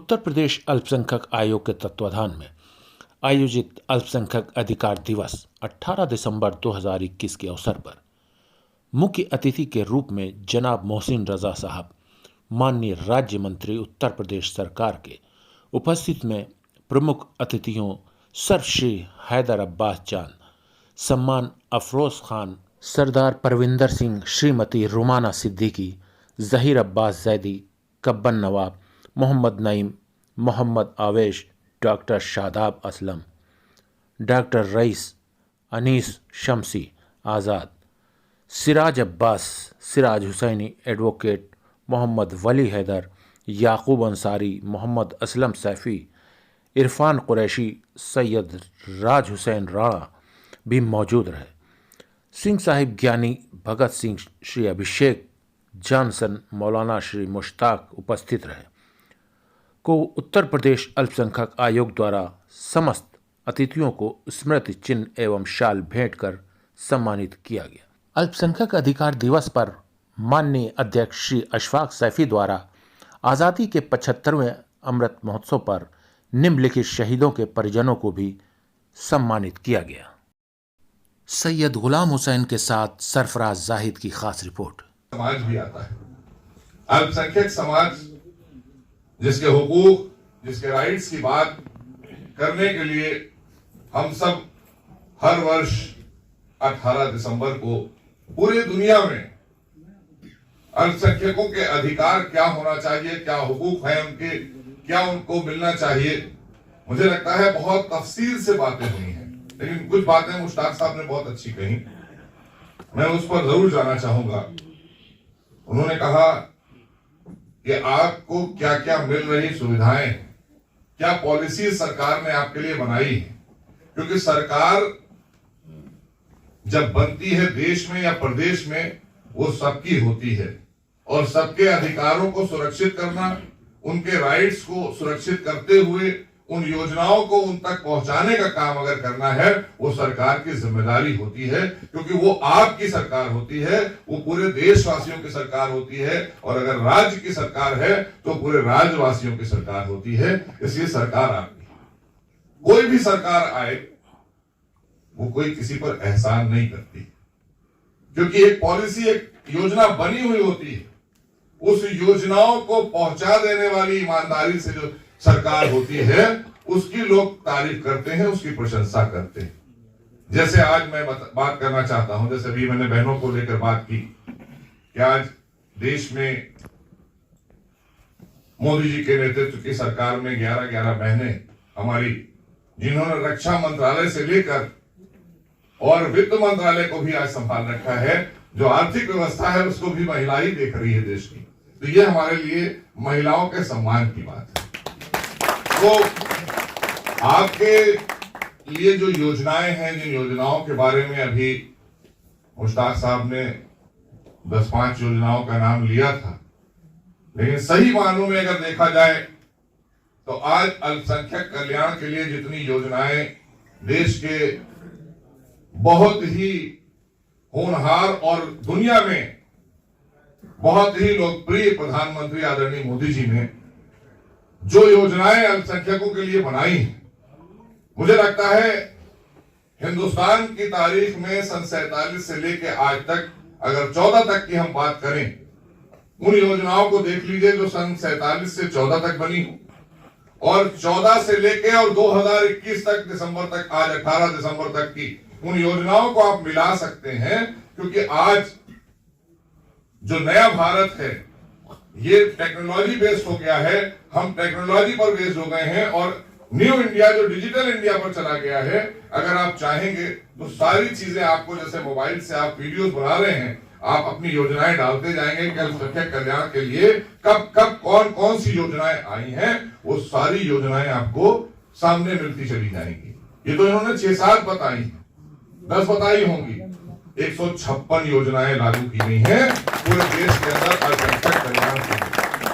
उत्तर प्रदेश अल्पसंख्यक आयोग के तत्वाधान में आयोजित अल्पसंख्यक अधिकार दिवस 18 दिसंबर 2021 के अवसर पर मुख्य अतिथि के रूप में जनाब मोहसिन रजा साहब, माननीय राज्य मंत्री उत्तर प्रदेश सरकार के उपस्थित में प्रमुख अतिथियों सर्वश्री हैदर अब्बास जान, सम्मान अफरोज खान, सरदार परविंदर सिंह, श्रीमती रुमाना सिद्दीकी, जहीर अब्बास जैदी, कब्बन नवाब, मोहम्मद नईम, मोहम्मद आवेश, doctor Shadab Aslam, doctor rice, Anees शमसी आज़ाद, सिराज अब्बास, सिराज हुसैनी, एडवोकेट मोहम्मद वली हैदर, याकूब अंसारी, मोहम्मद असलम सैफ़ी, इरफान कुरैशी, सैयद राज हुसैन राणा भी मौजूद रहे। सिंह साहिब ज्ञानी, भगत सिंह, श्री अभिषेक जॉनसन, मौलाना श्री मुश्ताक उपस्थित रहे। को उत्तर प्रदेश अल्पसंख्यक आयोग द्वारा समस्त अतिथियों को स्मृति चिन्ह एवं शाल भेंट कर सम्मानित किया गया। अल्पसंख्यक अधिकार दिवस पर माननीय अध्यक्ष श्री अशफाक सैफी द्वारा आज़ादी के 75वें अमृत महोत्सव पर निम्नलिखित शहीदों के परिजनों को भी सम्मानित किया गया। सैयद गुलाम हुसैन के साथ सरफराज जाहिद की खास रिपोर्ट। समाज भी आता है, अल्पसंख्यक समाज, जिसके हुकूक, जिसके राइट्स की बात करने के लिए हम सब हर वर्ष 18 दिसंबर को पूरी दुनिया में अल्पसंख्यकों के अधिकार क्या होना चाहिए, क्या हुकूक है उनके, क्या उनको मिलना चाहिए, मुझे लगता है बहुत तफसील से बातें हुई हैं, लेकिन कुछ बातें मुश्ताक साहब ने बहुत अच्छी कही, मैं उस पर जरूर जाना चाहूंगा। उन्होंने कहा कि आपको क्या क्या मिल रही सुविधाएं, क्या पॉलिसी सरकार ने आपके लिए बनाई है, क्योंकि सरकार जब बनती है देश में या प्रदेश में वो सबकी होती है और सबके अधिकारों को सुरक्षित करना, उनके राइट्स को सुरक्षित करते हुए उन योजनाओं को उन तक पहुंचाने का काम अगर करना है वो सरकार की जिम्मेदारी होती है, क्योंकि वो आपकी सरकार होती है, वो पूरे देशवासियों की सरकार होती है, और अगर राज्य की सरकार है तो पूरे राज्यवासियों की सरकार होती है। इसलिए सरकार आपकी, कोई भी सरकार आए वो कोई किसी पर एहसान नहीं करती, क्योंकि एक पॉलिसी, एक योजना बनी हुई होती है, उस योजनाओं को पहुंचा देने वाली ईमानदारी से जो सरकार होती है उसकी लोग तारीफ करते हैं, उसकी प्रशंसा करते हैं। जैसे आज मैं बात करना चाहता हूं, जैसे अभी मैंने बहनों को लेकर बात की कि आज देश में मोदी जी के नेतृत्व की सरकार में 11-11 बहनें हमारी, जिन्होंने रक्षा मंत्रालय से लेकर और वित्त मंत्रालय को भी आज संभाल रखा है, जो आर्थिक व्यवस्था है उसको भी महिला ही देख रही है देश की, तो ये हमारे लिए महिलाओं के सम्मान की बात है। तो आपके लिए जो योजनाएं हैं, जिन योजनाओं के बारे में अभी मुश्ताक साहब ने 10-5 योजनाओं का नाम लिया था, लेकिन सही मानों में अगर देखा जाए तो आज अल्पसंख्यक कल्याण के लिए जितनी योजनाएं देश के बहुत ही होनहार और दुनिया में बहुत ही लोकप्रिय प्रधानमंत्री आदरणीय मोदी जी ने जो योजनाएं अल्पसंख्यकों के लिए बनाई हैं, मुझे लगता है हिंदुस्तान की तारीख में सन 47 से लेकर आज तक अगर 14 तक की हम बात करें, उन योजनाओं को देख लीजिए जो सन 47 से 14 तक बनी हो, और 14 से लेकर और 2021 तक दिसंबर तक, आज 18 दिसंबर तक की उन योजनाओं को आप मिला सकते हैं, क्योंकि आज जो नया भारत है ये टेक्नोलॉजी बेस्ड हो गया है, हम टेक्नोलॉजी पर बेस्ड हो गए हैं, और न्यू इंडिया जो डिजिटल इंडिया पर चला गया है। अगर आप चाहेंगे तो सारी चीजें आपको, जैसे मोबाइल से आप वीडियोस बना रहे हैं, आप अपनी योजनाएं डालते जाएंगे कि अल्पसंख्यक कल्याण के लिए कब कब कौन कौन सी योजनाएं आई हैं, वो सारी योजनाएं आपको सामने मिलती चली जाएंगी। ये तो इन्होंने 6-7 बताई, 10 बताई होंगी, 156 योजनाएं लागू की गई हैं पूरे देश के अंदर अल्पसंख्यक कल्याण के लिए,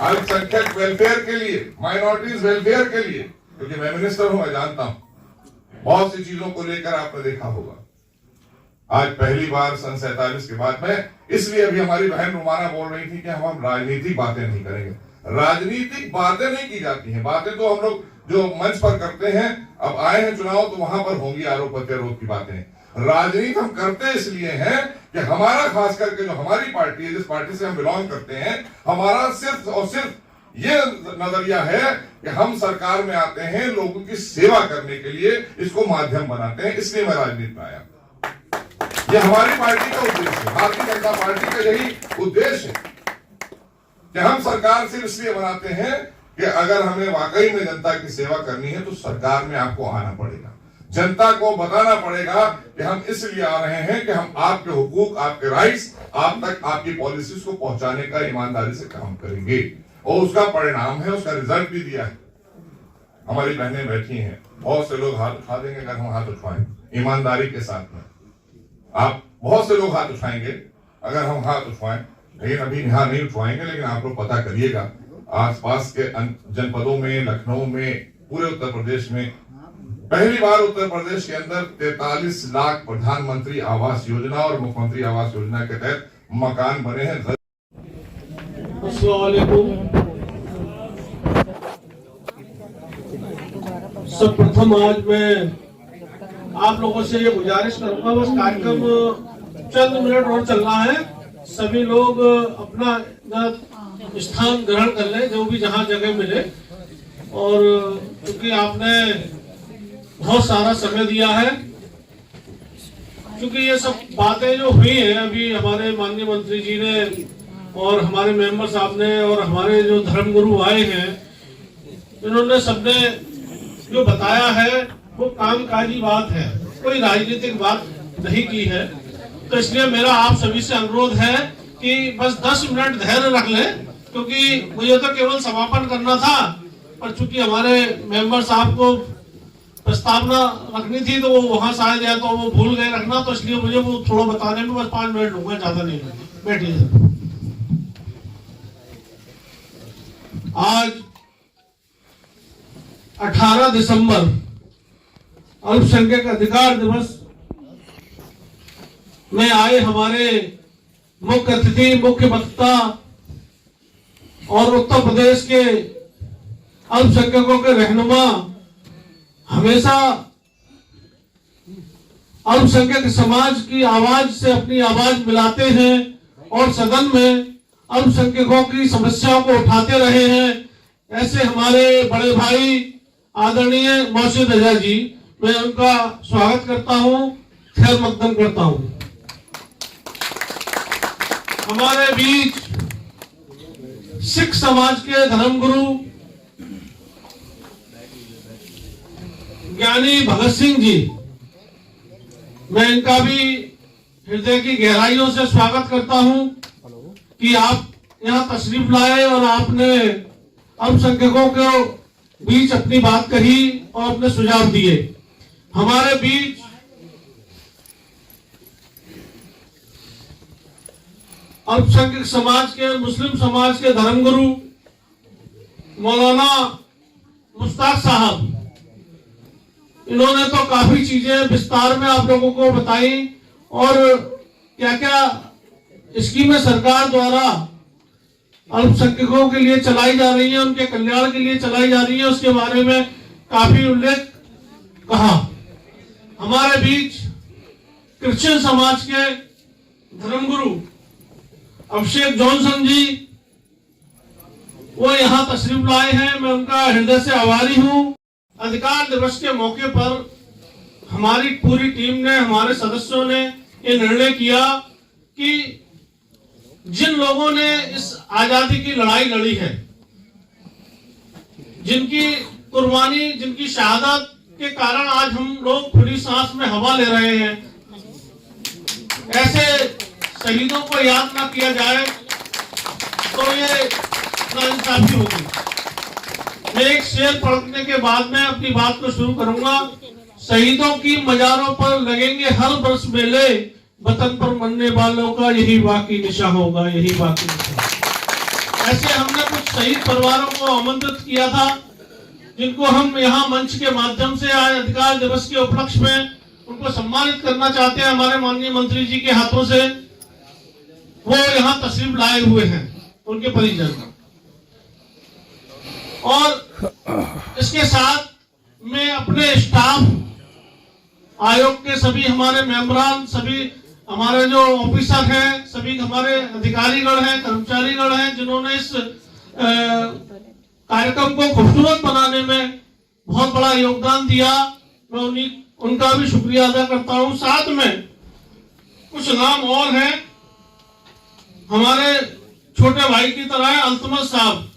अल्पसंख्यक वेलफेयर के लिए, माइनॉरिटीज वेलफेयर के लिए, क्योंकि मैं मिनिस्टर हूं, मैं जानता हूं बहुत सी चीजों को लेकर आपने देखा होगा। आज पहली बार सन 47 के बाद में, इसलिए अभी हमारी बहन रुमाना बोल रही थी कि हम राजनीतिक बातें नहीं करेंगे, राजनीतिक बातें नहीं की जाती हैं। बातें तो हम लोग जो मंच पर करते हैं, अब आए हैं चुनाव तो वहां पर होंगी आरोप प्रत्यारोप की बातें। राजनीति हम करते इसलिए हैं कि हमारा, खास करके जो हमारी पार्टी है, जिस पार्टी से हम बिलोंग करते हैं, हमारा सिर्फ और सिर्फ ये नजरिया है कि हम सरकार में आते हैं लोगों की सेवा करने के लिए, इसको माध्यम बनाते हैं। इसलिए मैं राजनीति में आया। ये हमारी पार्टी का उद्देश्य है, भारतीय जनता पार्टी का यही उद्देश्य है कि हम सरकार सिर्फ इसलिए बनाते हैं कि अगर हमें वाकई में जनता की सेवा करनी है तो सरकार में आपको आना पड़ेगा, जनता को बताना पड़ेगा कि हम इसलिए आ रहे हैं कि हम आपके हुकूक, आपके राइट्स, आप तक आपकी पॉलिसीज को पहुंचाने का ईमानदारी से काम करेंगे। और उसका परिणाम है, उसका रिजल्ट भी दिया है। हमारी बहनें बैठी हैं, बहुत से लोग हाथ उठा देंगे अगर हम हाथ उठवाएं ईमानदारी के साथ में। आप बहुत से लोग हाथ उठाएंगे अगर हम हाथ उठवाएं, लेकिन अभी यहाँ नहीं उठवाएंगे। लेकिन आप लोग पता करिएगा, आसपास के जनपदों में, लखनऊ में, पूरे उत्तर प्रदेश में पहली बार उत्तर प्रदेश के अंदर 43 लाख प्रधानमंत्री आवास योजना और मुख्यमंत्री आवास योजना के तहत मकान बने हैं। सर्वप्रथम आज मैं आप लोगों से ये गुजारिश करूंगा, बस कार्यक्रम चंद मिनट और चल रहा है, सभी लोग अपना स्थान ग्रहण कर लें, जो भी जहां जगह मिले। और क्योंकि आपने बहुत सारा समय दिया है, क्योंकि ये सब बातें जो हुई हैं अभी हमारे माननीय मंत्री जी ने और हमारे मेंबर साहब ने और हमारे जो धर्मगुरु आए हैं, इन्होंने सबने जो बताया है वो कामकाजी बात है, कोई राजनीतिक बात नहीं की है। तो इसलिए मेरा आप सभी से अनुरोध है कि बस 10 मिनट धैर्य रख लें, क्योंकि मुझे तो केवल समापन करना था, पर चूंकि हमारे मेंबर साहब को प्रस्तावना रखनी थी तो वो वहां शायद या तो वो भूल गए रखना, तो इसलिए मुझे वो थोड़ा बताने में बस 5 मिनट लूंगा, ज्यादा नहीं लूंगा। बैठिए। आज 18 दिसंबर अल्पसंख्यक अधिकार दिवस में आए हमारे मुख्य अतिथि, मुख्य वक्ता और उत्तर प्रदेश के अल्पसंख्यकों के रहनुमा हमेशा अल्पसंख्यक समाज की आवाज से अपनी आवाज मिलाते हैं और सदन में अल्पसंख्यकों की समस्याओं को उठाते रहे हैं। ऐसे हमारे बड़े भाई आदरणीय मौसूद रजा जी, मैं उनका स्वागत करता हूं, खैर मकदम करता हूं। हमारे बीच सिख समाज के धर्मगुरु ज्ञानी भगत सिंह जी, मैं इनका भी हृदय की गहराइयों से स्वागत करता हूं कि आप यहाँ तशरीफ लाए और आपने अल्पसंख्यकों के बीच अपनी बात कही और अपने सुझाव दिए। हमारे बीच अल्पसंख्यक समाज के, मुस्लिम समाज के धर्मगुरु मौलाना मुश्ताक साहब, इन्होंने तो काफी चीजें विस्तार में आप लोगों को बताई और क्या क्या स्कीमें सरकार द्वारा अल्पसंख्यकों के लिए चलाई जा रही है, उनके कल्याण के लिए चलाई जा रही है, उसके बारे में काफी उल्लेख कहा। हमारे बीच क्रिश्चियन समाज के धर्मगुरु अभिषेक जॉनसन जी, वो यहाँ तशरीफ लाए हैं, मैं उनका हृदय से आभारी हूँ। अधिकार दिवस के मौके पर हमारी पूरी टीम ने, हमारे सदस्यों ने ये निर्णय किया कि जिन लोगों ने इस आजादी की लड़ाई लड़ी है, जिनकी कुर्बानी, जिनकी शहादत के कारण आज हम लोग खुली सांस में हवा ले रहे हैं, ऐसे शहीदों को याद ना किया जाए तो ये नाइंसाफी होगी। मैं एक शेर पढ़ने के बाद में अपनी बात को शुरू करूंगा। शहीदों की मजारों पर लगेंगे हर वर्ष मेले, वतन पर मरने वालों का यही बाकी निशा होगा, यही बाकी निशा। ऐसे हमने कुछ शहीद परिवारों को आमंत्रित किया था, जिनको हम यहाँ मंच के माध्यम से आज अधिकार दिवस के उपलक्ष्य में उनको सम्मानित करना चाहते हैं। हमारे माननीय मंत्री जी के हाथों से वो यहाँ तशरीफ लाए हुए हैं, उनके परिजन। और इसके साथ मैं अपने स्टाफ, आयोग के सभी हमारे मेंबरान, सभी हमारे जो ऑफिसर हैं, सभी हमारे अधिकारीगण हैं, कर्मचारीगण हैं, जिन्होंने इस कार्यक्रम को खूबसूरत बनाने में बहुत बड़ा योगदान दिया, मैं उनका भी शुक्रिया अदा करता हूं। साथ में कुछ नाम और हैं, हमारे छोटे भाई की तरह है अल्तमश साहब,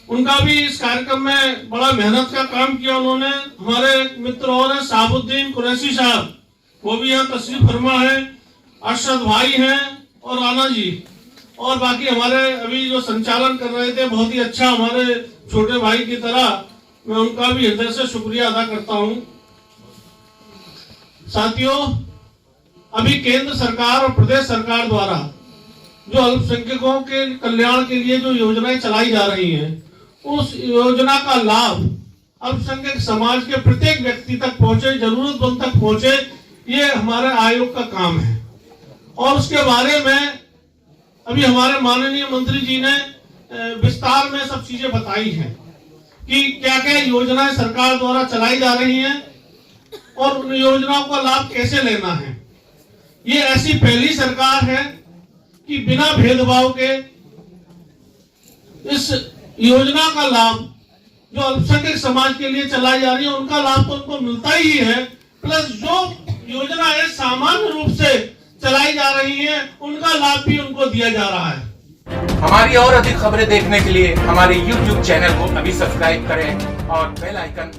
उनका भी इस कार्यक्रम में बड़ा मेहनत का काम किया उन्होंने। हमारे एक मित्र और हैं साबुद्दीन कुरैशी साहब, वो भी यहाँ तशरीफ फरमा है। अरशद भाई हैं और राना जी, और बाकी हमारे अभी जो संचालन कर रहे थे बहुत ही अच्छा, हमारे छोटे भाई की तरह, मैं उनका भी हृदय से शुक्रिया अदा करता हूं। साथियों, अभी केंद्र सरकार और प्रदेश सरकार द्वारा जो अल्पसंख्यकों के कल्याण के लिए जो योजनाएं चलाई जा रही हैं, उस योजना का लाभ अल्पसंख्यक समाज के प्रत्येक व्यक्ति तक पहुंचे, जरूरतमंद तक पहुंचे, ये हमारे आयोग का काम है। और उसके बारे में अभी हमारे माननीय मंत्री जी ने विस्तार में सब चीजें बताई हैं कि क्या क्या योजनाएं सरकार द्वारा चलाई जा रही हैं और उन योजनाओं का लाभ कैसे लेना है। ये ऐसी पहली सरकार है कि बिना भेदभाव के इस योजना का लाभ जो अल्पसंख्यक समाज के लिए चलाई जा रही है, उनका लाभ तो उनको मिलता ही है, प्लस जो योजना है सामान्य रूप से चलाई जा रही है, उनका लाभ भी उनको दिया जा रहा है। हमारी और अधिक खबरें देखने के लिए हमारे YouTube चैनल को अभी सब्सक्राइब करें और बेल आइकन